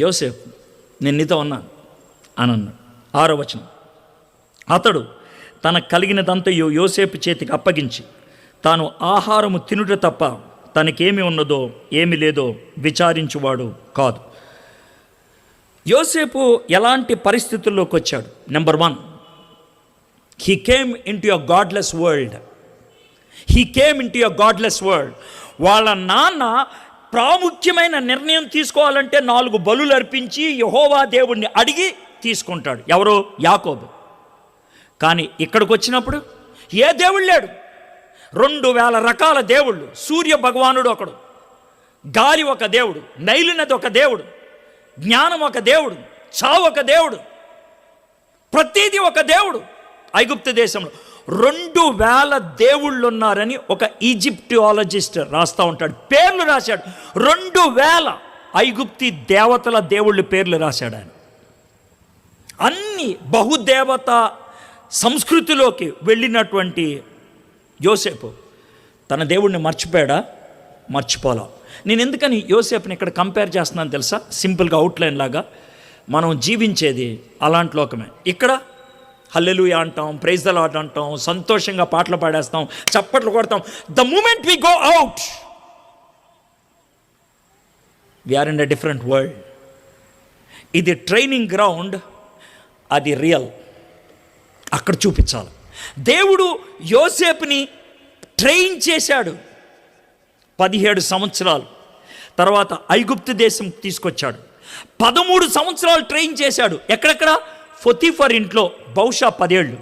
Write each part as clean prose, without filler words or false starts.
యోసేపు, నేను నీతో ఉన్నాను అని అన్నాడు. 6వ వచనం, అతడు తన కలిగినదంతయు యోసేపు చేతికి అప్పగించి తాను ఆహారము తినుట తప్ప తనకేమి ఉన్నదో ఏమి లేదో విచారించువాడు కాదు. యోసేపు ఎలాంటి పరిస్థితుల్లోకి వచ్చాడు? Number 1, he came into a godless world. వాళ్ళ నాన్న ప్రాముఖ్యమైన నిర్ణయం తీసుకోవాలంటే 4 బలులు అర్పించి యెహోవా దేవుణ్ణి అడిగి తీసుకుంటాడు. ఎవరు? యాకోబు. కానీ ఇక్కడికి వచ్చినప్పుడు ఏ దేవుడు లేడు. 2000 రకాల దేవుళ్ళు. సూర్య భగవానుడు ఒకడు, గాలి ఒక దేవుడు, నైలు నది ఒక దేవుడు, జ్ఞానం ఒక దేవుడు, చావు ఒక దేవుడు, ప్రతిదీ ఒక దేవుడు. ఐగుప్తు దేశంలో 2000 దేవుళ్ళు ఉన్నారని ఒక ఈజిప్టియాలజిస్ట్ రాస్తూ ఉంటాడు. పేర్లు రాశాడు. 2000 ఐగుప్తి దేవతల దేవుళ్ళ పేర్లు రాశాడు ఆయన. అన్ని బహుదేవత సంస్కృతిలోకి వెళ్ళినటువంటి యోసేపు తన దేవుడిని మర్చిపోయాడా? మర్చిపోలా. నేను ఎందుకని యోసేపుని ఇక్కడ కంపేర్ చేస్తున్నాను తెలుసా? సింపుల్గా అవుట్లైన్ లాగా. మనం జీవించేది అలాంటి లోకమే. ఇక్కడ హల్లెలూయా అంటాం, ప్రైజ్ ద లార్డ్ అంటాం, సంతోషంగా పాటలు పాడేస్తాం, చప్పట్లు కొడతాం. The moment we go out, we are in a different world. ఇది ట్రైనింగ్ గ్రౌండ్, అది రియల్. అక్కడ చూపించాలి. దేవుడు యోసేపుని ట్రైన్ చేశాడు 17 సంవత్సరాలు. తర్వాత ఐగుప్తు దేశం తీసుకొచ్చాడు. 13 సంవత్సరాలు ట్రైన్ చేశాడు. ఎక్కడెక్కడ? పొతీఫర్ ఇంట్లో బహుశా 10 ఏళ్ళు,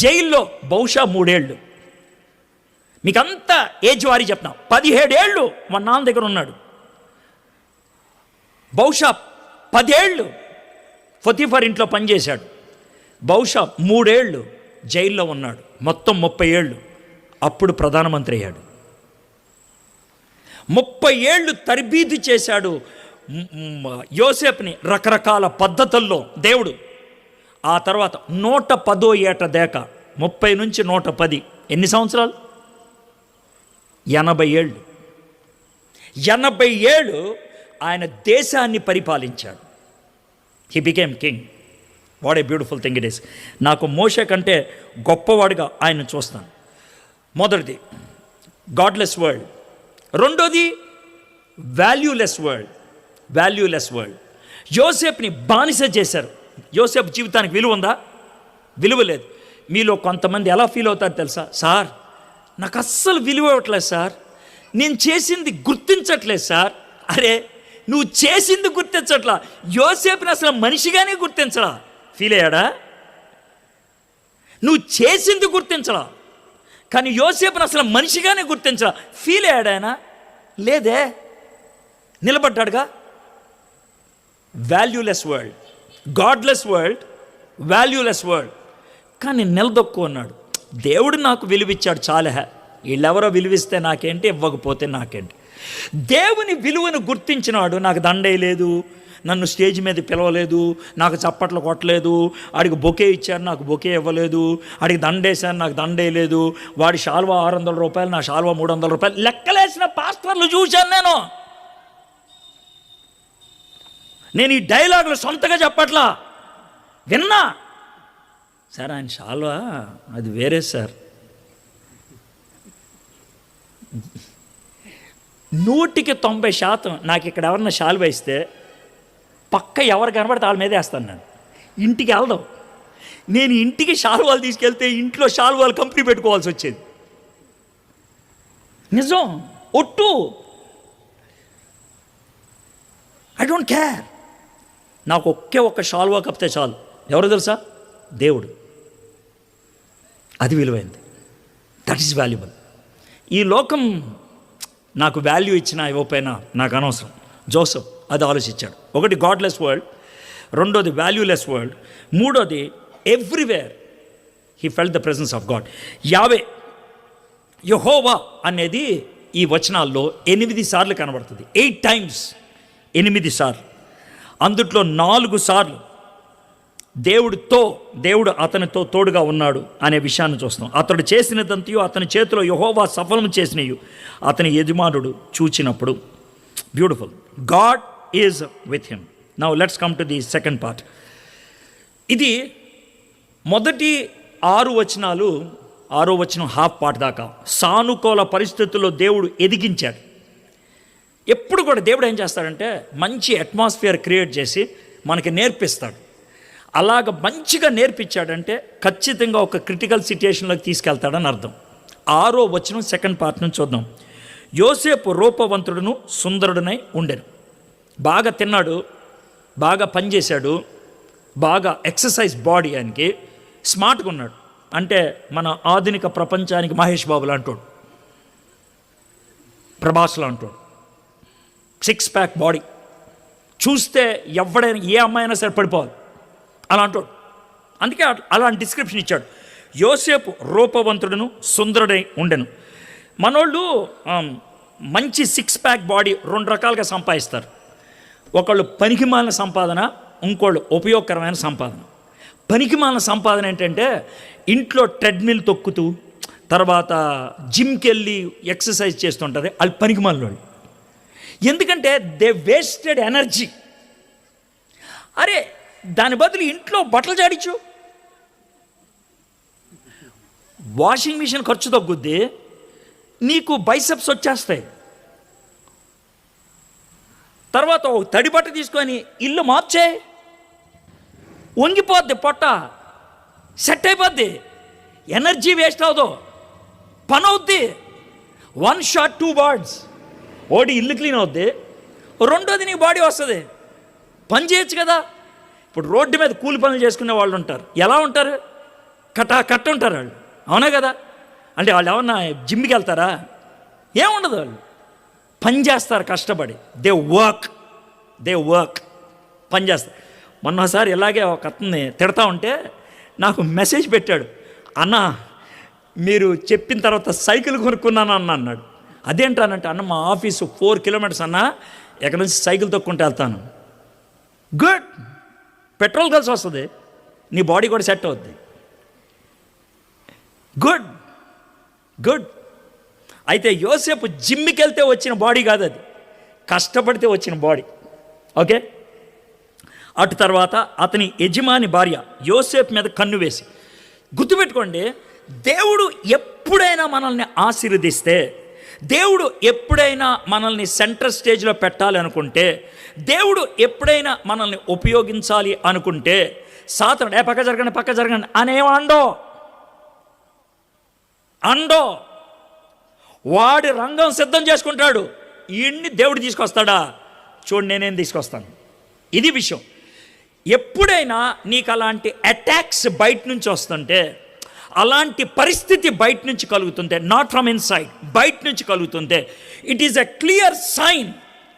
జైల్లో బహుశా 3 ఏళ్ళు. మీకంతా ఏజ్ వారీ చెప్తున్నా. 17 ఏళ్ళు మా నాన్న దగ్గర ఉన్నాడు. బహుశా 10 ఏళ్ళు పొతీఫర్ ఇంట్లో పనిచేశాడు. బహుశా 3 ఏళ్ళు జైల్లో ఉన్నాడు. మొత్తం 30 ఏళ్ళు. అప్పుడు ప్రధానమంత్రి అయ్యాడు. 30 ఏళ్ళు తర్బీదు చేశాడు యోసేపుని రకరకాల పద్ధతుల్లో దేవుడు. ఆ తర్వాత 110వ ఏట దాకా, 30 నుంచి 110, ఎన్ని సంవత్సరాలు? 80 ఏళ్ళు. 80 ఏళ్ళు ఆయన దేశాన్ని పరిపాలించాడు. He became king. What a beautiful thing it is. నాకు మోషే కంటే గొప్పవాడిగా ఆయన చూస్తాను. మొదటిది గాడ్లెస్ వరల్డ్. రెండోది వాల్యూలెస్ వరల్డ్. యోసేపుని బానిస చేశారు. యోసేపు జీవితానికి విలువ ఉందా? విలువ లేదు. మీలో కొంతమంది ఎలా ఫీల్ అవుతారు తెలుసా? సార్, నాకు అస్సలు విలువ ఇవ్వట్లేదు సార్, నేను చేసింది గుర్తించట్లేదు సార్. అరే, నువ్వు చేసింది గుర్తించట్లా, యోసేపుని అసలు మనిషిగానే గుర్తించలా. ఫీల్ అయ్యాడా? నువ్వు చేసింది గుర్తించలా, కానీ యోసేపుని అసలు మనిషిగానే గుర్తించలా. ఫీల్ అయ్యాడు ఆయన? లేదే, నిలబడ్డాడుగా. Valueless world, godless world, valueless world. కానీ నిలదొక్కు అన్నాడు. దేవుడు నాకు విలువిచ్చాడు చాలే, వీళ్ళెవరో విలువిస్తే నాకేంటి, ఇవ్వకపోతే నాకేంటి. దేవుని విలువను గుర్తించినాడు. నాకు దండేయలేదు, నన్ను స్టేజ్ మీద పిలవలేదు, నాకు చప్పట్లు కొట్టలేదు, ఆడికి బొకే ఇచ్చారు, నాకు బొకే ఇవ్వలేదు, ఆడికి దండేశాను, నాకు దండేయలేదు, వాడి శాల్వా 600 రూపాయలు, నా శాల్వా 300 రూపాయలు. లెక్కలేసిన పాస్టర్లు చూశాను నేను ఈ డైలాగులు సొంతగా చెప్పట్లా, విన్నా. సార్, ఆయన శాల్వా అది వేరే సార్. 190% నాకు ఇక్కడ ఎవరన్నా శాల్వా ఇస్తే పక్క ఎవరు కనబడితే వాళ్ళ మీద వేస్తాను. నేను ఇంటికి వెళ్దాం. నేను ఇంటికి శాల్వాలు తీసుకెళ్తే ఇంట్లో శాల్వాలు కంపెనీ పెట్టుకోవాల్సి వచ్చేది. నిజం, ఒట్టు. I don't care. నాకు ఒక్క శాల్వా కప్పితే చాలు. ఎవరో తెలుసా? దేవుడు. అది విలువైంది. That is valuable. ఈ లోకం నాకు వాల్యూ ఇచ్చినా ఇవ్వకపోయినా నాకు అనవసరం. జోసెఫ్ అది ఆలోచించాడు. ఒకటి గాడ్లెస్ వరల్డ్, రెండోది వాల్యూలెస్ వరల్డ్, మూడోది everywhere he felt the presence of God. యావే, యెహోవా అనేది ఈ వచనాల్లో 8 సార్లు కనబడుతుంది. 8 times, 8 సార్లు. అందుట్లో 4 సార్లు దేవుడు అతనితో తోడుగా ఉన్నాడు అనే విషయాన్ని చూస్తాం. అతడు చేసినదంతయు అతని చేతిలో యెహోవా సఫలం చేసినయు అతని యజమానుడు చూచినప్పుడు. Beautiful. God is with him. Now let's come to the second part. ఇది మొదటి 6 వచనాలు, 6వ వచనం హాఫ్ పార్ట్ దాకా సానుకూల పరిస్థితుల్లో దేవుడు ఎదిగించాడు. ఎప్పుడు కూడా దేవుడు ఏం చేస్తాడంటే మంచి అట్మాస్ఫియర్ క్రియేట్ చేసి మనకి నేర్పిస్తాడు. అలాగ మంచిగా నేర్పించాడంటే ఖచ్చితంగా ఒక క్రిటికల్ సిచ్యుయేషన్లోకి తీసుకెళ్తాడని అర్థం. 6వ వచనం సెకండ్ పార్ట్ నుంచి చూద్దాం. యోసేపు రూపవంతుడును సుందరుడునై ఉండెను. బాగా తిన్నాడు, బాగా పనిచేశాడు, బాగా ఎక్సర్సైజ్ బాడీ, ఆయనకి స్మార్ట్గా ఉన్నాడు. అంటే మన ఆధునిక ప్రపంచానికి మహేష్ బాబులు అంటాడు, ప్రభాస్లో అంటాడు. 6 ప్యాక్ బాడీ చూస్తే ఎవడైనా ఏ అమ్మాయినా సరే పడిపోవాలి అలా అంటాడు. అందుకే అలాంటి డిస్క్రిప్షన్ ఇచ్చాడు. యోసేపు రూపవంతుడును సుందరుడై ఉండెను. మనోళ్ళు మంచి 6 ప్యాక్ బాడీ 2 రకాలుగా సంపాదిస్తారు. ఒకళ్ళు పనికిమాలిన సంపాదన, ఇంకోళ్ళు ఉపయోగకరమైన సంపాదన. పనికిమాలిన సంపాదన ఏంటంటే ఇంట్లో ట్రెడ్మిల్ తొక్కుతూ తర్వాత జిమ్కి వెళ్ళి ఎక్సర్సైజ్ చేస్తుంటారు, వాళ్ళు పనికిమాలిన వాళ్ళు. ఎందుకంటే దే వేస్టెడ్ ఎనర్జీ. అరే దాని బదులు ఇంట్లో బట్టలు జాడించు, వాషింగ్ మిషన్ ఖర్చు తగ్గుద్ది, నీకు బైసెప్స్ వచ్చేస్తాయి. తర్వాత తడి బట్ట తీసుకొని ఇల్లు మార్చే, వంగిపోద్ది, పొట్ట సెట్ అయిపోద్ది, ఎనర్జీ వేస్ట్ అవదు, పని అవుద్ది. 1 షాట్ 2 బర్డ్స్. ఒకటి ఇల్లు క్లీన్ అవుద్ది, రెండోది నీ బాడీ వస్తుంది, పని చేయొచ్చు కదా. ఇప్పుడు రోడ్డు మీద కూలి పనులు చేసుకునే వాళ్ళు ఉంటారు, ఎలా ఉంటారు? కట్ట ఉంటారు వాళ్ళు, అవునా కదా? అంటే వాళ్ళు ఏమన్నా జిమ్కి వెళ్తారా? ఏముండదు, వాళ్ళు పని చేస్తారు కష్టపడి. దే వర్క్ పని చేస్తారు. మొన్నసారి ఇలాగే ఒక అతన్ని తిడతా ఉంటే నాకు మెసేజ్ పెట్టాడు, అన్న మీరు చెప్పిన తర్వాత సైకిల్ కొనుక్కున్నాను అన్నాడు. అదేంటానంటే, అన్న మా ఆఫీసు 4 కిలోమీటర్స్ అన్న, ఎక్కడి నుంచి సైకిల్ తొక్కుంటూ వెళ్తాను. గుడ్, పెట్రోల్ కలిసి వస్తుంది, నీ బాడీ కూడా సెట్ అవుద్ది. గుడ్. అయితే యోసేపు జిమ్కి వెళ్తే వచ్చిన బాడీ కాదు, అది కష్టపడితే వచ్చిన బాడీ. ఓకే. అటు తర్వాత అతని యజమాని భార్య యోసేపు మీద కన్ను వేసి, గుర్తుపెట్టుకోండి, దేవుడు ఎప్పుడైనా మనల్ని ఆశీర్వదిస్తే, దేవుడు ఎప్పుడైనా మనల్ని సెంటర్ స్టేజ్లో పెట్టాలి అనుకుంటే, దేవుడు ఎప్పుడైనా మనల్ని ఉపయోగించాలి అనుకుంటే, సాతానుడు పక్క జరగండి అనేవాండో వాడి రంగం సిద్ధం చేసుకుంటాడు. ఈయన్ని దేవుడు తీసుకొస్తాడా? చూడు, నేనేం తీసుకొస్తాను. ఇది విషయం. ఎప్పుడైనా నీకు అలాంటి అటాక్స్ బయట నుంచి వస్తుంటే, అలాంటి పరిస్థితి బయట నుంచి కలుగుతుంటే, నాట్ ఫ్రమ్ ఇన్సైడ్, బయట నుంచి కలుగుతుంటే, it is a clear sign.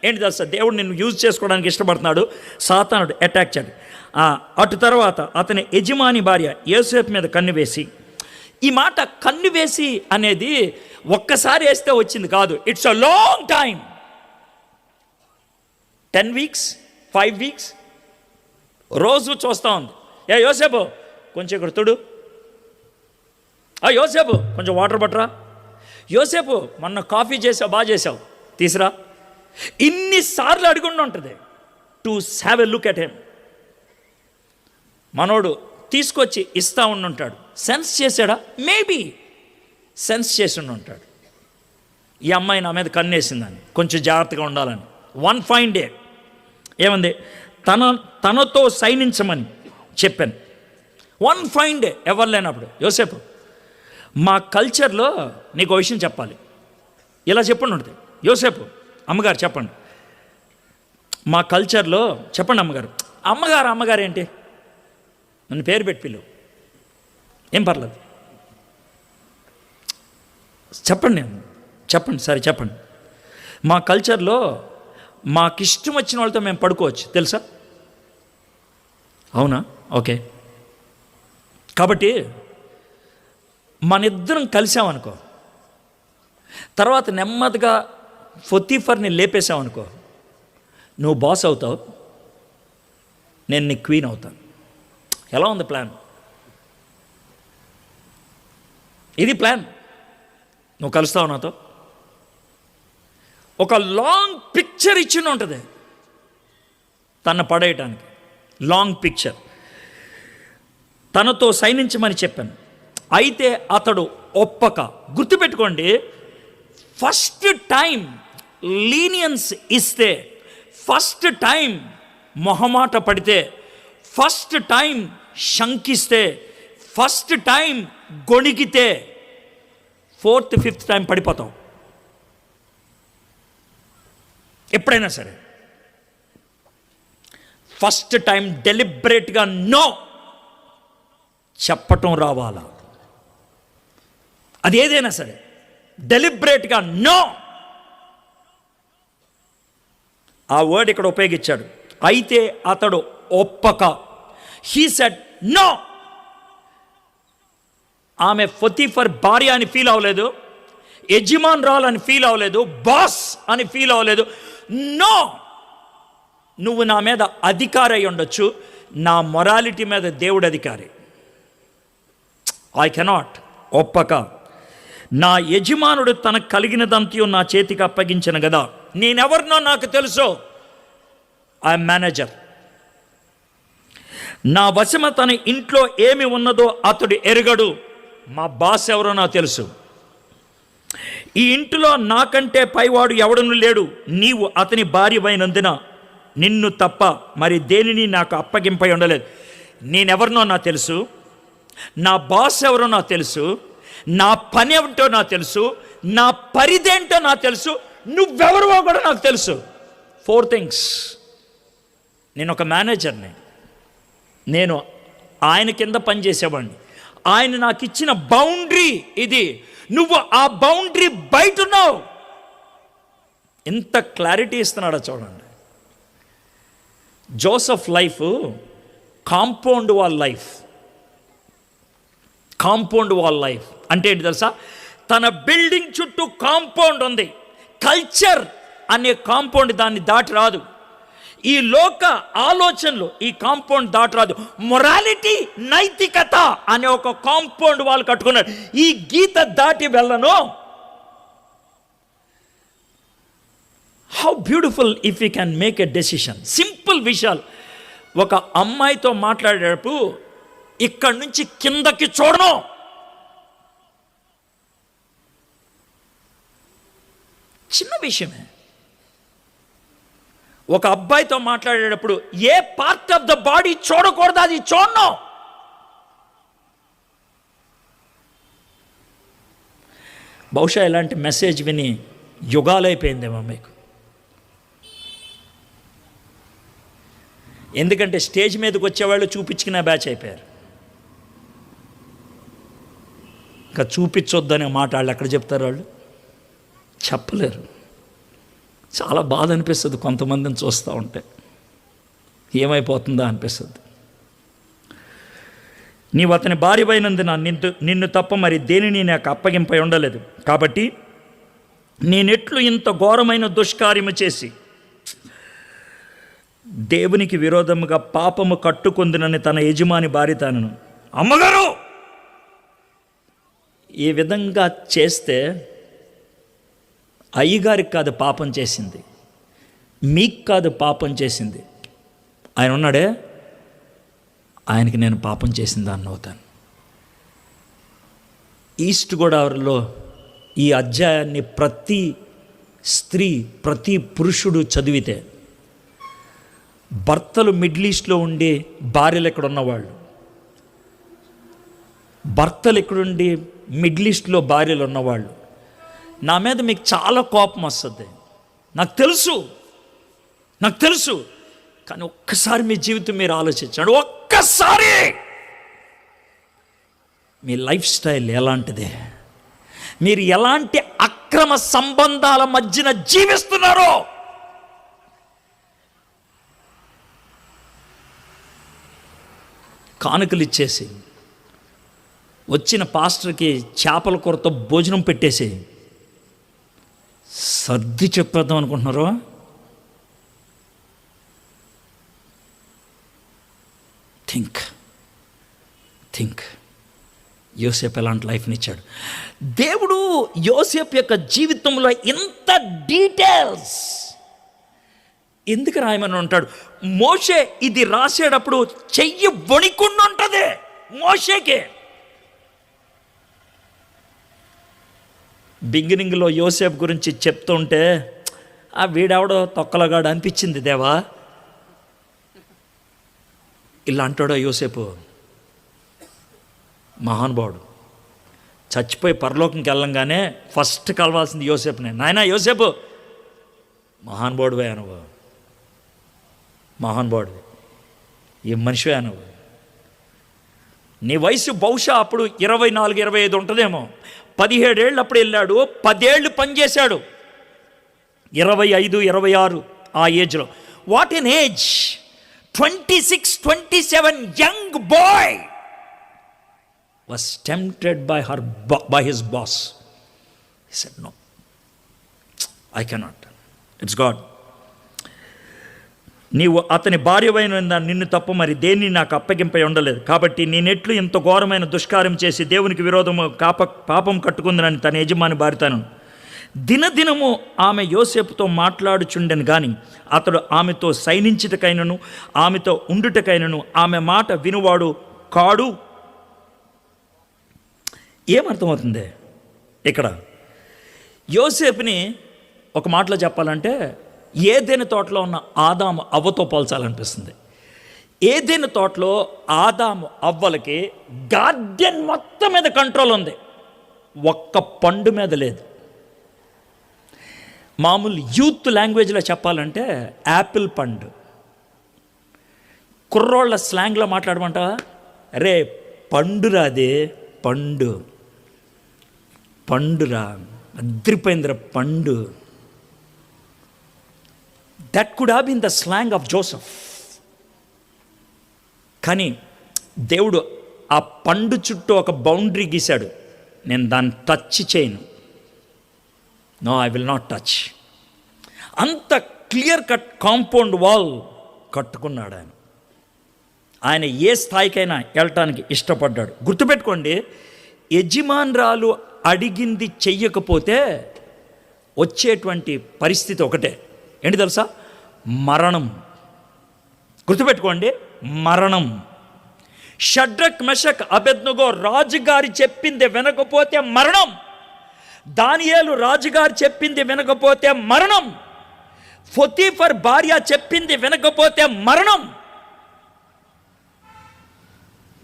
ఏంటి తెలుసా? దేవుడు నిన్ను యూజ్ చేసుకోవడానికి ఇష్టపడుతున్నాడు. సాతానుడు అటాక్ చేయాలి. అటు తర్వాత అతని యజమాని భార్య యోసేపు మీద కన్ను వేసి, ఈ మాట కన్ను వేసి అనేది ఒక్కసారి వేస్తే వచ్చింది కాదు, it's a long time. 10 weeks 5 weeks రోజు చూస్తూ ఉంది. యోసేపు కొంచెం ఇక్కడ తుడు, యోసేపు కొంచెం వాటర్ పట్టరా, యోసేపు మొన్న కాఫీ చేసావు, బాగా చేసావు, తీసురా. ఇన్నిసార్లు అడుగుండి ఉంటుంది to have a look at him. మనోడు తీసుకొచ్చి ఇస్తా ఉండుంటాడు. సెన్స్ చేశాడా? మేబీ సెన్స్ చేసి ఉంటాడు. ఈ అమ్మాయి నా మీద కన్నేసిందని, కొంచెం జాగ్రత్తగా ఉండాలని. 1 ఫైన్ డే ఏమంది? తనతో సైనించమని చెప్పాను. 1 ఫైన్ డే ఎవరు లేనప్పుడు, యోసేపు మా కల్చర్లో నీకు ఒక విషయం చెప్పాలి, ఇలా చెప్పండి ఉంటుంది. యోసేపు, అమ్మగారు చెప్పండి, మా కల్చర్లో చెప్పండి అమ్మగారు. అమ్మగారు ఏంటి? నన్ను పేరు పెట్టి పిలువు, ఏం పర్లేదు, చెప్పండి సరే చెప్పండి. మా కల్చర్లో మాకిష్టం వచ్చిన వాళ్ళతో మేము పడుకోవచ్చు, తెలుసా? అవునా? ఓకే. కాబట్టి మనిద్దరం కలిసామనుకో, తర్వాత నెమ్మదిగా పొతీఫర్ని లేపేసామనుకో, నువ్వు బాస్ అవుతావు, నేను నీ క్వీన్ అవుతాను. ఎలా ఉంది ప్లాన్? ఇది ప్లాన్. నువ్వు కలుస్తావు నాతో. ఒక లాంగ్ పిక్చర్ ఇచ్చిన ఉంటుంది. తన పడేయటానికి. Long picture. తనతో సైనించమని చెప్పాను. అయితే అతడు ఒప్పక. గుర్తుపెట్టుకోండి, ఫస్ట్ టైం లీనియన్స్ ఇస్తే, ఫస్ట్ టైం మొహమాట పడితే, ఫస్ట్ టైం శంకిస్తే, ఫస్ట్ టైం గొణిగితే, ఫోర్త్ ఫిఫ్త్ టైం పడిపోతాం ఎప్పుడైనా సరే. ఫస్ట్ టైం డెలిబరేట్గా నో చెప్పటం రావాలా. అది ఏదైనా సరే డెలిబరేట్గా నో. ఆ వర్డ్ ఇక్కడ ఉపయోగించాడు. అయితే అతడు ఒప్పక. He said no. ఆమె పొతీఫర్ భార్య అని ఫీల్ అవ్వలేదు, యజమానురాలు అని ఫీల్ అవ్వలేదు, బాస్ అని ఫీల్ అవ్వలేదు. నో, నువ్వు నా మీద అధికారి అయి ఉండొచ్చు, నా మొరాలిటీ మీద దేవుడు అధికారి. I cannot. ఒప్పక. నా యజమానుడు తనకు కలిగినదంతయు నా చేతికి అప్పగించిన కదా. నేనెవరినో నాకు తెలుసు. I'm manager. నా వశమ తన ఇంట్లో ఏమి ఉన్నదో అతడు ఎరగడు. మా బాస్ ఎవరో నాకు తెలుసు. ఈ ఇంటిలో నాకంటే పైవాడు ఎవడను లేడు. నీవు అతని భార్యవైనందున నిన్ను తప్ప మరి దేనిని నాకు అప్పగింపై ఉండలేదు. నేనెవరినో నాకు తెలుసు, నా బాస్ ఎవరో నాకు తెలుసు, నా పని ఏమిటో నాకు తెలుసు, నా పరిదేంటో నాకు తెలుసు, నువ్వెవరో కూడా నాకు తెలుసు. 4 things. నేను ఒక మేనేజర్ని, నేను ఆయన కింద పనిచేసేవాడిని. ఆయన నాకు ఇచ్చిన బౌండరీ ఇది. నువ్వు ఆ బౌండరీ బయట ఉన్నావు. ఎంత క్లారిటీ ఇస్తున్నాడో చూడండి. Joseph life compound wall life. Compound wall life అంటే ఏంటి తెలుసా? తన బిల్డింగ్ చుట్టూ కాంపౌండ్ ఉంది. కల్చర్ అనే కాంపౌండ్ దాన్ని దాటి రాదు. ఈ లోక ఆలోచనలు ఈ కాంపౌండ్ దాటి రాదు. మొరాలిటీ, నైతికత అనే ఒక కాంపౌండ్ వాళ్ళు కట్టుకున్నారు. ఈ గీత దాటి వెళ్ళను. How beautiful if you can make a decision. Simple విషయాలు. ఒక అమ్మాయితో మాట్లాడేటప్పుడు ఇక్కడి నుంచి కిందకి చూడను. చిన్న విషయమే. ఒక అబ్బాయితో మాట్లాడేటప్పుడు ఏ పార్ట్ ఆఫ్ ద బాడీ చూడకూడదు, అది చూడను. బహుశా ఇలాంటి మెసేజ్ విని యుగాలైపోయిందేమో మీకు. ఎందుకంటే స్టేజ్ మీదకి వచ్చేవాళ్ళు చూపించుకునే బ్యాచ్ అయిపోయారు. ఇంకా చూపించొద్దనే మాట వాళ్ళు ఎక్కడ చెప్తారు? వాళ్ళు చెప్పలేరు. చాలా బాధ అనిపిస్తుంది కొంతమందిని చూస్తూ ఉంటే. ఏమైపోతుందా అనిపిస్తుంది. నీవు అతని భార్యవైనందున నిన్ను తప్ప మరి దేనిని నాకు అప్పగింపై ఉండలేదు. కాబట్టి నేనెట్లు ఇంత ఘోరమైన దుష్కార్యము చేసి దేవునికి విరోధముగా పాపము కట్టుకొందునని తన యజమాని భార్య తనను, అమ్మగారు ఈ విధంగా చేస్తే అయ్యగారికి కాదు పాపం చేసింది, మీకు కాదు పాపం చేసింది, ఆయన ఉన్నాడే ఆయనకి నేను పాపం చేసిందా అని అవుతాను. ఈస్ట్ గోదావరిలో ఈ అధ్యాయాన్ని ప్రతి స్త్రీ, ప్రతి పురుషుడు చదివితే, భర్తలు మిడిల్ ఈస్ట్లో ఉండి భార్యలు ఎక్కడ ఉన్నవాళ్ళు, భర్తలు ఎక్కడుండి మిడిల్ ఈస్ట్లో భార్యలు ఉన్నవాళ్ళు, నా మీద మీకు చాలా కోపం వస్తుంది. నాకు తెలుసు. కానీ ఒక్కసారి మీ జీవితం మీరు ఆలోచించండి. ఒక్కసారి మీ లైఫ్ స్టైల్ ఎలాంటిదే, మీరు ఎలాంటి అక్రమ సంబంధాల మధ్యన జీవిస్తున్నారో. కానుకలు ఇచ్చేసి వచ్చిన పాస్టర్కి చేపల కూరతో భోజనం పెట్టేసి సర్ది చెప్పేద్దాం అనుకుంటున్నారో. థింక్ యోసేపు ఎలాంటి లైఫ్ని ఇచ్చాడు. దేవుడు యోసేపు యొక్క జీవితంలో ఇంత డీటెయిల్స్, ఎందుకు రాయమని ఉంటాడు? మోషే ఇది రాసేటప్పుడు చెయ్యి వణికుండా ఉంటుంది మోషేకే. బిగినింగ్లో యోసేపు గురించి చెప్తుంటే ఆ వీడెవడో తొక్కలగాడు అనిపించింది దేవా. ఇలా అంటాడో యోసేపు? మహానుభావుడు. చచ్చిపోయి పరలోకంకి వెళ్ళంగానే ఫస్ట్ కలవాల్సింది యోసేపునే. నాయనా యోసేపు, మహానుభావుడివే అనుభవం, మహానుభావుడివి, ఏ మనిషివే అనుభవం. నీ వయసు బహుశా అప్పుడు 24, 25 ఉంటుందేమో. 17 ఏళ్ళు అప్పుడు వెళ్ళాడు, 10 ఏళ్ళు పనిచేశాడు. 25, 26 ఆ ఏజ్లో. What an age! 26, 27 young boy was tempted by his boss. He said, no, I cannot. It's God. నీవు అతని భార్యవైన నిన్ను తప్ప మరి దేన్ని నాకు అప్పగింపై ఉండలేదు. కాబట్టి నేనెట్లు ఇంత ఘోరమైన దుష్కార్యం చేసి దేవునికి విరోధము పాపం కట్టుకుందనని తన యజమాని భార్యతను. దినదినము ఆమె యోసేపుతో మాట్లాడుచుండెను కానీ అతడు ఆమెతో సైనించుటకైనను ఆమెతో ఉండుటకైనను ఆమె మాట వినువాడు కాడు. ఏమర్థమవుతుంది ఇక్కడ? యోసేపుని ఒక మాటలో చెప్పాలంటే ఏదైనా తోటలో ఉన్న ఆదాము అవ్వతో పోల్చాలనిపిస్తుంది. ఏదైనా తోటలో ఆదాము అవ్వలకి గార్డెన్ మొత్తం మీద కంట్రోల్ ఉంది, ఒక్క పండు మీద లేదు. మామూలు యూత్ లాంగ్వేజ్లో చెప్పాలంటే యాపిల్ పండు. కుర్రోళ్ళ స్లాంగ్లో మాట్లాడమంటావా? రే పండురా, అదే పండు, పండురా, అద్రిపోయిందిరా పండు. That could have been the slang of Joseph. కానీ దేవుడు ఆ పండు చుట్టూ ఒక బౌండరీ గీశాడు. నేను దాన్ని టచ్ చేయను. No, I will not touch. అంత క్లియర్ కట్ కాంపౌండ్ వాల్ కట్టుకున్నాడు ఆయన. ఆయన ఏ స్థాయికైనా వెళ్ళటానికి ఇష్టపడ్డాడు. గుర్తుపెట్టుకోండి, యజమానురాలు అడిగింది చెయ్యకపోతే వచ్చేటువంటి పరిస్థితి ఒకటే, ఏంటి తెలుసా? మరణం. గుర్తుపెట్టుకోండి, మరణం. షడ్రక్, మెషక్, అబేద్నెగో రాజుగారి చెప్పింది వినకపోతే మరణం. దానియేలు రాజుగారు చెప్పింది వినకపోతే మరణం. పొతీఫర్ భార్య చెప్పింది వినకపోతే మరణం.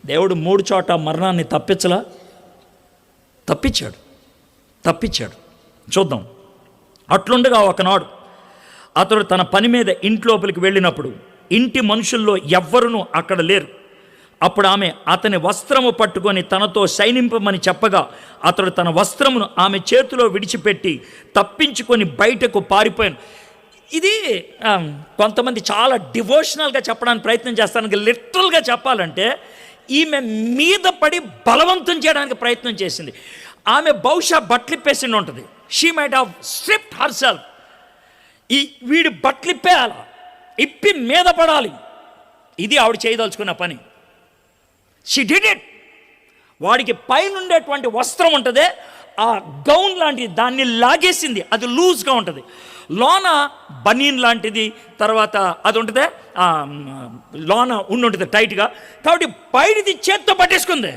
దేవుడు 3 చోట మరణాన్ని తప్పించాడు. చూద్దాం. అట్లుండగా ఒకనాడు అతడు తన పని మీద ఇంట్లోపలికి వెళ్ళినప్పుడు ఇంటి మనుషుల్లో ఎవ్వరునూ అక్కడ లేరు. అప్పుడు ఆమె అతని వస్త్రము పట్టుకొని తనతో సైనింపమని చెప్పగా అతడు తన వస్త్రమును ఆమె చేతిలో విడిచిపెట్టి తప్పించుకొని బయటకు పారిపోయాను. ఇది కొంతమంది చాలా డివోషనల్గా చెప్పడానికి ప్రయత్నం చేస్తానికి, లిటరల్గా చెప్పాలంటే ఈమె మీద పడి బలవంతం చేయడానికి ప్రయత్నం చేసింది. ఆమె బహుశా బట్టలిప్పేసి ఉంటుంది. She might have stripped her self. వీడి బట్టలిప్పేయాల, ఇప్పి మీద పడాలి. ఇది ఆవిడ చేయదలుచుకున్న పని. She did it. వాడికి పైన ఉండేటువంటి వస్త్రం ఉంటుంది, ఆ గౌన్ లాంటిది, దాన్ని లాగేసింది. అది లూజ్గా ఉంటుంది. లోన బనీన్ లాంటిది, తర్వాత అది ఉంటుంది, లోన ఉంటుంది టైట్గా. కాబట్టి బయటిది చేత్తో పట్టేసుకుంది.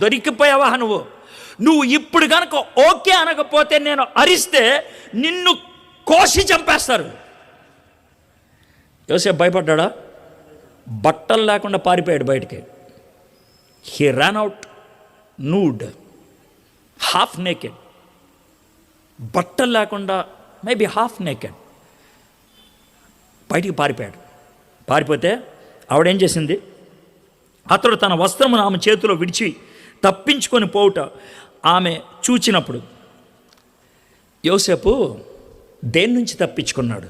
దొరికిపోయావా నువ్వు ఇప్పుడు కనుక ఓకే అనకపోతే నేను అరిస్తే నిన్ను కోసి చంపేస్తారు. యోసేపు భయపడ్డా? బట్టలు లేకుండా పారిపోయాడు బయటికి. He ran out nude, half naked. బట్టలు లేకుండా, మేబీ హాఫ్ నేకెడ్, బయటికి పారిపోయాడు. పారిపోతే ఆవిడేం చేసింది? అతడు తన వస్త్రమును ఆమె చేతిలో విడిచి తప్పించుకొని పోవుట ఆమె చూచినప్పుడు, యోసేపు దేని నుంచి తప్పించుకున్నాడు?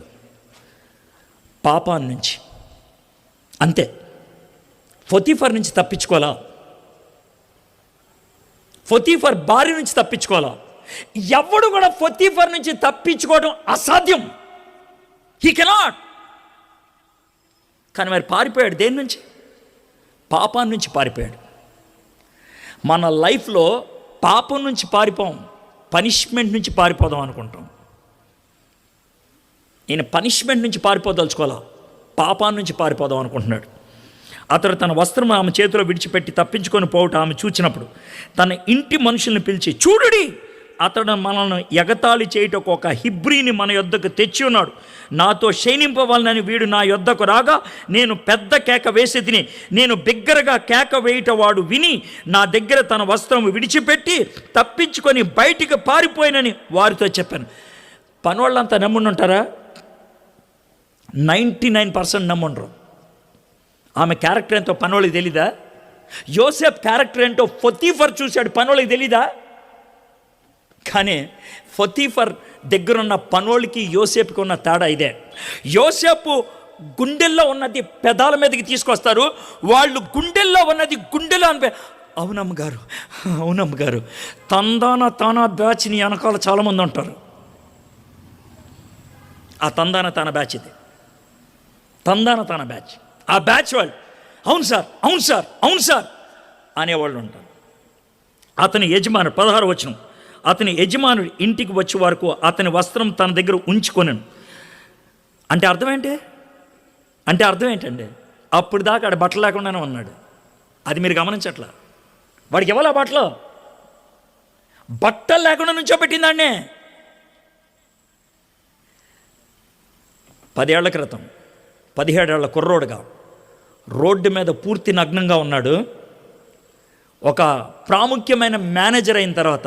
పాపాన్ని నుంచి. అంతే. పొతీఫర్ నుంచి తప్పించుకోవాలా? పొతీఫర్ భార్య నుంచి తప్పించుకోవాలా? ఎవడు కూడా పొతీఫర్ నుంచి తప్పించుకోవడం అసాధ్యం. He cannot. కానీ మరి పారిపోయాడు దేని నుంచి? పాపాన్ని నుంచి పారిపోయాడు. మన లైఫ్లో పాపం నుంచి పారిపోం, పనిష్మెంట్ నుంచి పారిపోదాం అనుకుంటాం. ఈయన పనిష్మెంట్ నుంచి పారిపోదలుచుకోవాలా, పాపాన్ని నుంచి పారిపోదాం అనుకుంటున్నాడు. అతడు తన వస్త్రం ఆమె చేతిలో విడిచిపెట్టి తప్పించుకొని పోవటం ఆమె చూచినప్పుడు తన ఇంటి మనుషుల్ని పిలిచి, చూడుడి, అతడు మనల్ని ఎగతాళి చేయుటకు ఒక హిబ్రీని మన యొద్దకు తెచ్చి ఉన్నాడు. నాతో శయనింపవాలని వీడు నా యొద్దకు రాగా నేను పెద్ద కేక వేసి తిని, నేను బిగ్గరగా కేక వేయుట వాడు విని నా దగ్గర తన వస్త్రం విడిచిపెట్టి తప్పించుకొని బయటికి పారిపోయినని వారితో చెప్పాను. పనోళ్ళంతా నమ్ముంటారా? 99% నమ్ముండ్రు. ఆమె క్యారెక్టర్ ఏంటో పనోళ్ళకి తెలీదా? యోసేపు క్యారెక్టర్ ఏంటో పొతీఫర్ చూశాడు, పనోళ్ళకి తెలీదా? కానీ పొతీఫర్ దగ్గరున్న పనోళ్ళకి యోసేపుకి ఉన్న తేడా ఇదే. యోసేపు గుండెల్లో ఉన్నది పెదాల మీదకి తీసుకొస్తారు, వాళ్ళు గుండెల్లో ఉన్నది గుండెలో అనిపే, అవునమ్మగారు అవునమ్మగారు. తానా బ్యాచ్ని వెనకాల చాలామంది ఉంటారు. ఆ తానా బ్యాచ్ ఇది, తానా బ్యాచ్. ఆ బ్యాచ్ వాళ్ళు అవును సార్ అవును సార్ అవును సార్ అనేవాళ్ళు ఉంటారు. అతని యజమానుడు 16 వచనం, అతని యజమానుడు ఇంటికి వచ్చే వరకు అతని వస్త్రం తన దగ్గర ఉంచుకొనను. అంటే అర్థం ఏంటండి? అప్పుడు దాకా ఆడ బట్టలు లేకుండానే ఉన్నాడు. అది మీరు గమనించట్లా. వాడికి ఇవ్వాలా బట్టలు లేకుండా నుంచోబెట్టిందాన్నే. 10 ఏళ్ల క్రితం 17 ఏళ్ల కుర్రోడుగా రోడ్డు మీద పూర్తి నగ్నంగా ఉన్నాడు. ఒక ప్రాముఖ్యమైన మేనేజర్ అయిన తర్వాత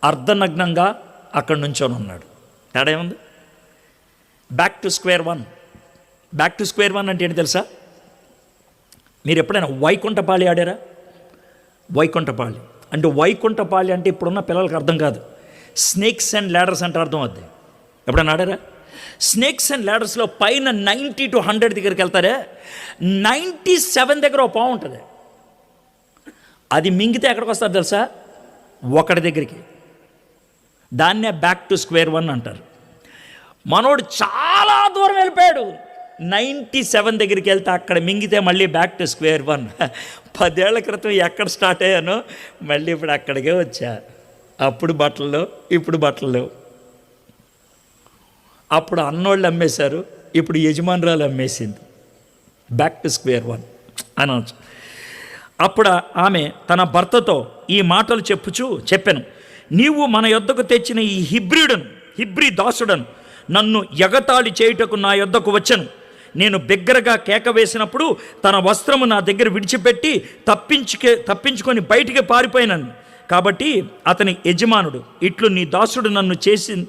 అర్ధనగ్నంగా అక్కడి నుంచొని ఉన్నాడు. తేడా ఏముంది? బ్యాక్ టు స్క్వేర్ వన్ అంటే ఏంటి తెలుసా? మీరు ఎప్పుడైనా వైకుంఠపాళి ఆడారా? వైకుంఠపాళి అంటే ఇప్పుడున్న పిల్లలకి అర్థం కాదు. స్నేక్స్ అండ్ ల్యాడర్స్ అంటే అర్థం అవుద్ది. ఎప్పుడైనా ఆడారా? స్నేక్స్ అండ్ ల్యాడర్స్లో పైన 90 to 100 దగ్గరికి వెళ్తారే, 97 దగ్గర ఒక పాము ఉంటుంది. అది మింగితే ఎక్కడికి వస్తారు తెలుసా? ఒకటి దగ్గరికి. దాన్నే బ్యాక్ టు స్క్వేర్ వన్ అంటారు. మనోడు చాలా దూరం వెళ్ళిపోయాడు, 97 దగ్గరికి వెళ్తే అక్కడ మింగితే మళ్ళీ బ్యాక్ టు స్క్వేర్ వన్. 10 ఏళ్ల క్రితం ఎక్కడ స్టార్ట్ అయ్యానో మళ్ళీ ఇప్పుడు అక్కడికే వచ్చా. అప్పుడు బట్టలు, ఇప్పుడు బట్టలు. అప్పుడు అన్నోళ్ళు అమ్మేశారు, ఇప్పుడు యజమానురాలు అమ్మేసింది. బ్యాక్ టు స్క్వేర్ వన్ అనవచ్చు. అప్పుడు ఆమె తన భర్తతో ఈ మాటలు చెప్పాను, నీవు మన యొద్దకు తెచ్చిన ఈ హిబ్రీ దాసుడను నన్ను ఎగతాళి చేయుటకు నా యొద్దకు వచ్చను. నేను బిగ్గరగా కేక వేసినప్పుడు తన వస్త్రము నా దగ్గర విడిచిపెట్టి తప్పించుకొని బయటికి పారిపోయినాను. కాబట్టి అతని యజమానుడు, ఇట్లు నీ దాసుడు నన్ను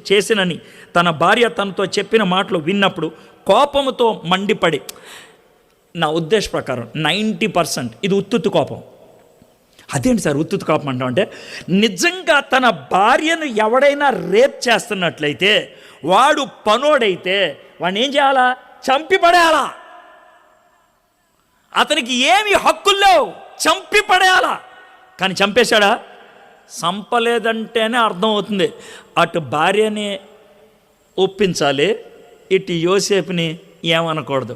చేసినని తన భార్య తనతో చెప్పిన మాటలు విన్నప్పుడు కోపముతో మండిపడి, నా ఉద్దేశ ప్రకారం 90% ఇది ఉత్తుత్తు కోపం. అదేంటి సార్ ఉత్తుత్తు కోపం అంటే, నిజంగా తన భార్యను ఎవడైనా రేప్ చేస్తున్నట్లయితే, వాడు పనోడైతే వాడిని ఏం చేయాలా? చంపి పడేయాలా. అతనికి ఏమి హక్కులు లేవు, చంపి పడేయాలా. కానీ చంపేశాడా? చంపలేదంటేనే అర్థమవుతుంది అటు భార్యని ఒప్పించాలి, ఇటు యోసేపుని ఏమనకూడదు.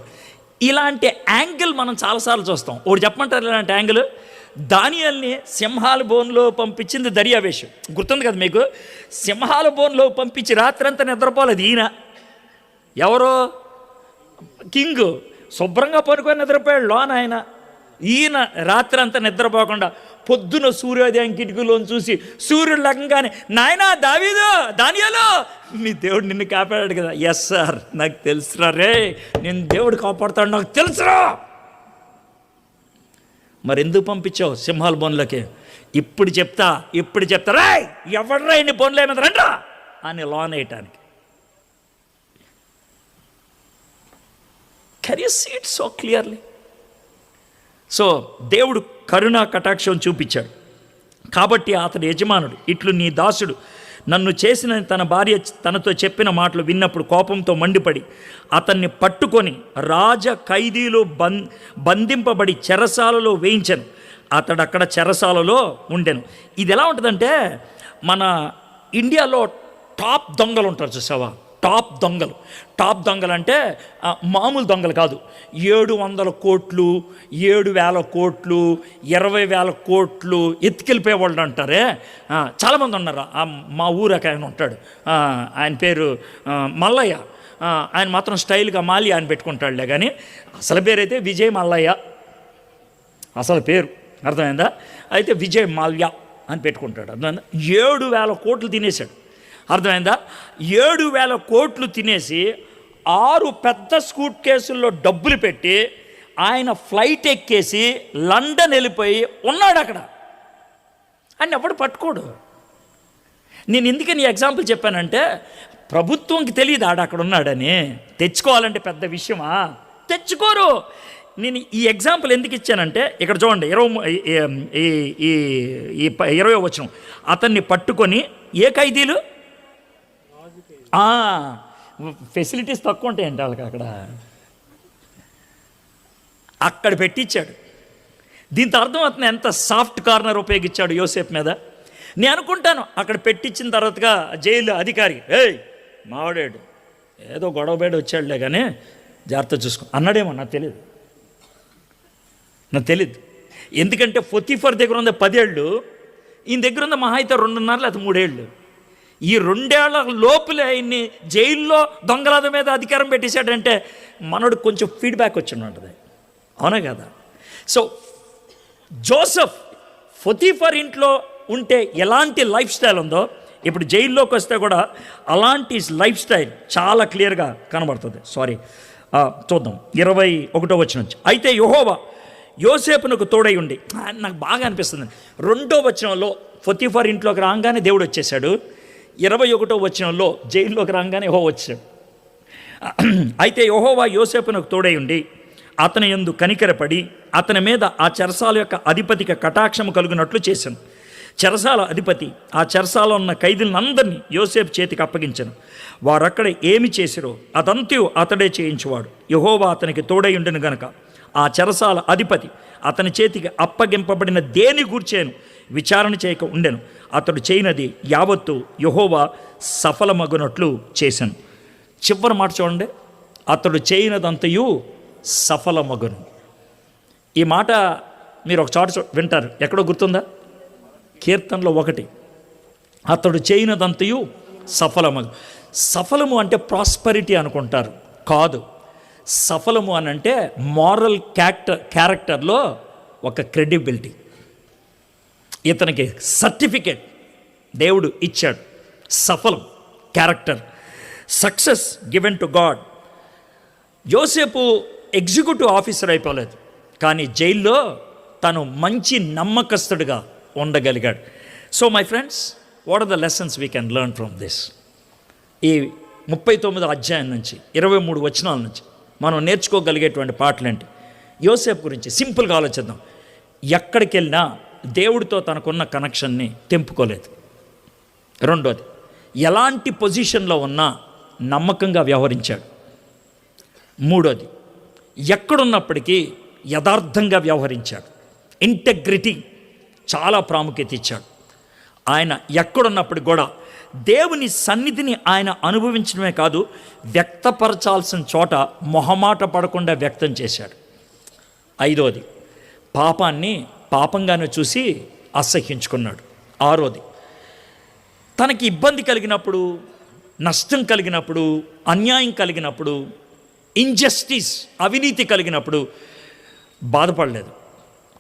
ఇలాంటి యాంగిల్ మనం చాలాసార్లు చూస్తాం. ఒకటి చెప్పమంటారు ఇలాంటి యాంగిల్. దానియేలుని సింహాల బోన్లో పంపించింది దర్యావేషు, గుర్తుంది కదా మీకు? సింహాల బోన్లో పంపించి రాత్రంతా నిద్రపోలేదు ఈయన. ఎవరో కింగ్ శుభ్రంగా పనుకొని నిద్రపోయాడు లోన ఆయన. ఈయన రాత్రి అంతా నిద్రపోకుండా పొద్దున సూర్యోదయం కిటికీలోని చూసి సూర్యుడు లగంగానే, నాయనా దానియేలు నీ దేవుడు నిన్ను కాపాడాడు కదా. ఎస్ సార్, నాకు తెలుసురా రే, నేను దేవుడు కాపాడుతాడు నాకు తెలుసురా. మరి ఎందుకు పంపించావు సింహాల బోన్లకి? ఇప్పుడు చెప్తా రా, ఎవడరా ఇన్ని బోన్లు ఏమైనా రండ్రా అని లోన్ వేయటానికి. Can you see it so clearly? So దేవుడు కరుణా కటాక్షం చూపించాడు. కాబట్టి అతని యజమానుడు, ఇట్లు నీ దాసుడు నన్ను చేసిన తన భార్య తనతో చెప్పిన మాటలు విన్నప్పుడు కోపంతో మండిపడి అతన్ని పట్టుకొని రాజ ఖైదీలో బంధింపబడి చెరసాలలో వేయించాను. అతడు అక్కడ చెరసాలలో ఉండెను. ఇది ఎలా ఉంటుందంటే, మన ఇండియాలో టాప్ దొంగలు ఉంటారు చూసావా? టాప్ దొంగలు అంటే మామూలు దొంగలు కాదు. 700 కోట్లు, 7,000 కోట్లు, 20,000 కోట్లు ఎత్తుకెళ్ళిపోయేవాళ్ళు అంటారే, చాలామంది ఉన్నారు. మా ఊరు ఆయన ఉంటాడు, ఆయన పేరు మల్లయ్య. ఆయన మాత్రం స్టైల్గా మాల్యా అని పెట్టుకుంటాడులే, కానీ అసలు పేరైతే విజయ్ మల్లయ్య అసలు పేరు, అర్థమైందా? అయితే విజయ్ మాల్యా అని పెట్టుకుంటాడు, అర్థమైందా? 7,000 కోట్లు తినేశాడు, అర్థమైందా? 7,000 కోట్లు తినేసి 6 పెద్ద స్కూట్ కేసుల్లో డబ్బులు పెట్టి ఆయన ఫ్లైట్ ఎక్కేసి లండన్ వెళ్ళిపోయి ఉన్నాడు అక్కడ. అని ఎవడు పట్టుకోడు. నేను ఎందుకని ఎగ్జాంపుల్ చెప్పానంటే ప్రభుత్వంకి తెలియదు అక్కడ ఉన్నాడని. తెచ్చుకోవాలంటే పెద్ద విషయమా? తెచ్చుకోరు. నేను ఈ ఎగ్జాంపుల్ ఎందుకు ఇచ్చానంటే ఇక్కడ చూడండి, 20వ వచనం, అతన్ని పట్టుకొని ఏ ఖైదీలు, ఫెసిలిటీస్ తక్కువ ఉంటాయండి వాళ్ళకి అక్కడ పెట్టించాడు. దీంతో అర్థం అతను ఎంత సాఫ్ట్ కార్నర్ ఉపయోగించాడు యోసేపు మీద. నేను అనుకుంటాను అక్కడ పెట్టించిన తర్వాతగా జైలు అధికారి, ఏయ్ మావాడాడు ఏదో గొడవబేడి వచ్చాడులే కానీ జాగ్రత్త చూసుకో అన్నాడేమో, నాకు తెలియదు. ఎందుకంటే పొతిఫర్ దగ్గర ఉంది 10 ఏళ్ళు, ఈయన దగ్గర ఉంది మహా అయితే 2.5 లేకపోతే 3 ఏళ్ళు. ఈ 2 ఏళ్ల లోపలే ఆయన్ని జైల్లో దొంగలాద మీద అధికారం పెట్టేశాడంటే మనోడు కొంచెం ఫీడ్బ్యాక్ వచ్చి ఉంటుంది, అవునా కదా? సో జోసెఫ్ పొతిఫర్ ఇంట్లో ఉంటే ఎలాంటి లైఫ్ స్టైల్ ఉందో ఇప్పుడు జైల్లోకి వస్తే కూడా అలాంటి లైఫ్ స్టైల్ చాలా క్లియర్గా కనబడుతుంది. చూద్దాం 21వ వచనం నుంచి. అయితే యెహోవా యోసేపునకు తోడై ఉండి, నాకు బాగా అనిపిస్తుంది 2వ వచనంలో పొతిఫర్ ఇంట్లోకి రాగానే దేవుడు వచ్చేసాడు, 21వ వచనంలో జైల్లోకి రాగానే యెహోవా వచ్చాడు. అయితే యెహోవా యోసేపునకు తోడై ఉండి అతని యందు కనికరపడి అతని మీద ఆ చెరసాల యొక్క అధిపతికి కటాక్షము కలుగునట్లు చేశాను. చెరసాల అధిపతి ఆ చెరసాల ఉన్న ఖైదీలందరినీ యోసేపు చేతికి అప్పగించను. వారక్కడ ఏమి చేసిరో అదంతయు అతడే చేయించువాడు. యెహోవా అతనికి తోడై ఉండెను గనక ఆ చెరసాల అధిపతి అతని చేతికి అప్పగింపబడిన దేని గూర్చేను విచారణ చేయక ఉండెను. అతడు చేయనది యావత్తు యెహోవా సఫలమగునట్లు చేశాను. చివరి మాట చూడండి, అతడు చేయనదంతయు సఫలమగును. ఈ మాట మీరు ఒక చోట వింటారు, ఎక్కడో గుర్తుందా? కీర్తనలో 1, అతడు చేయనదంతయు సఫలమగు. సఫలము అంటే ప్రాస్పరిటీ అనుకుంటారు, కాదు. సఫలము అని అంటే మారల్ క్యారెక్టర్లో ఒక క్రెడిబిలిటీ. ఇతనికి సర్టిఫికేట్ దేవుడు ఇచ్చాడు, సఫలం character, success given to God. యోసేపు ఎగ్జిక్యూటివ్ ఆఫీసర్ అయిపోలేదు, కానీ జైల్లో తను మంచి నమ్మకస్తుడిగా ఉండగలిగాడు. So my friends, what are the lessons we can learn from this? ఈ 39వ అధ్యాయం నుంచి 23 వచనాల నుంచి మనం నేర్చుకోగలిగేటువంటి పాటలేంటి? యోసేపు గురించి సింపుల్గా ఆలోచిద్దాం. ఎక్కడికి వెళ్ళినా దేవుడితో తనకున్న కనెక్షన్ని తెంపుకోలేదు. రెండోది, ఎలాంటి పొజిషన్లో ఉన్నా నమ్మకంగా వ్యవహరించాడు. మూడోది, ఎక్కడున్నప్పటికీ యథార్థంగా వ్యవహరించాడు. ఇంటెగ్రిటీ చాలా ప్రాముఖ్యత ఇచ్చాడు. ఆయన ఎక్కడున్నప్పటికి కూడా దేవుని సన్నిధిని ఆయన అనుభవించడమే కాదు, వ్యక్తపరచాల్సిన చోట మొహమాట పడకుండా వ్యక్తం చేశాడు. ఐదోది, పాపాన్ని పాపంగానే చూసి అసహ్యించుకున్నాడు. ఆరోది, తనకి ఇబ్బంది కలిగినప్పుడు, నష్టం కలిగినప్పుడు, అన్యాయం కలిగినప్పుడు, ఇంజస్టిస్ అవినీతి కలిగినప్పుడు బాధపడలేదు.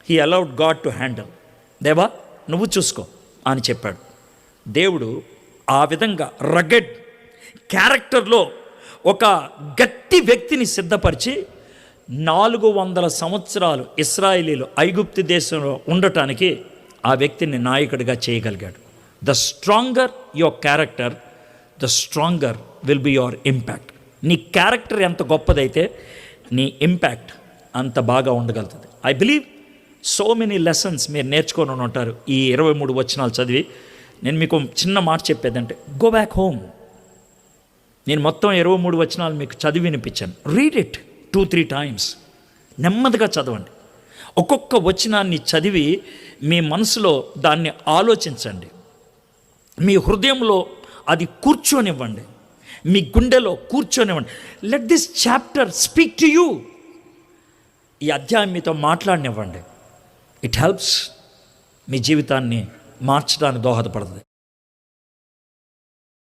He allowed God to handle. దేవా నువ్వు చూసుకో అని చెప్పాడు. దేవుడు ఆ విధంగా రగెడ్ క్యారెక్టర్లో ఒక గట్టి వ్యక్తిని సిద్ధపరిచి 400 సంవత్సరాలు ఇశ్రాయేలీలు ఐగుప్తు దేశంలో ఉండటానికి ఆ వ్యక్తిని నాయకుడిగా చేయగలిగాడు. The stronger your character, the stronger will be your impact. నీ క్యారెక్టర్ ఎంత గొప్పదైతే నీ ఇంపాక్ట్ అంత బాగా ఉండగలుగుతుంది. I believe so many lessons మీరు నేర్చుకొని ఉంటారు ఈ 23 వచనాలు చదివి. నేను మీకు చిన్న మాట చెప్పేదంటే, గో బ్యాక్ హోమ్. నేను మొత్తం 23 వచనాలు మీకు చదివి వినిపించాను. Read it 2-3 times. నెమ్మదిగా చదవండి. ఒక్కొక్క వచనాన్ని చదివి మీ మనసులో దాన్ని ఆలోచించండి. మీ హృదయంలో అది కూర్చొనివ్వండి, మీ గుండెలో కూర్చొనివ్వండి. Let this chapter speak to you. ఈ అధ్యాయం మీతో మాట్లాడనివ్వండి. ఇట్ హెల్ప్స్ మీ జీవితాన్ని మార్చడానికి దోహదపడుతుంది.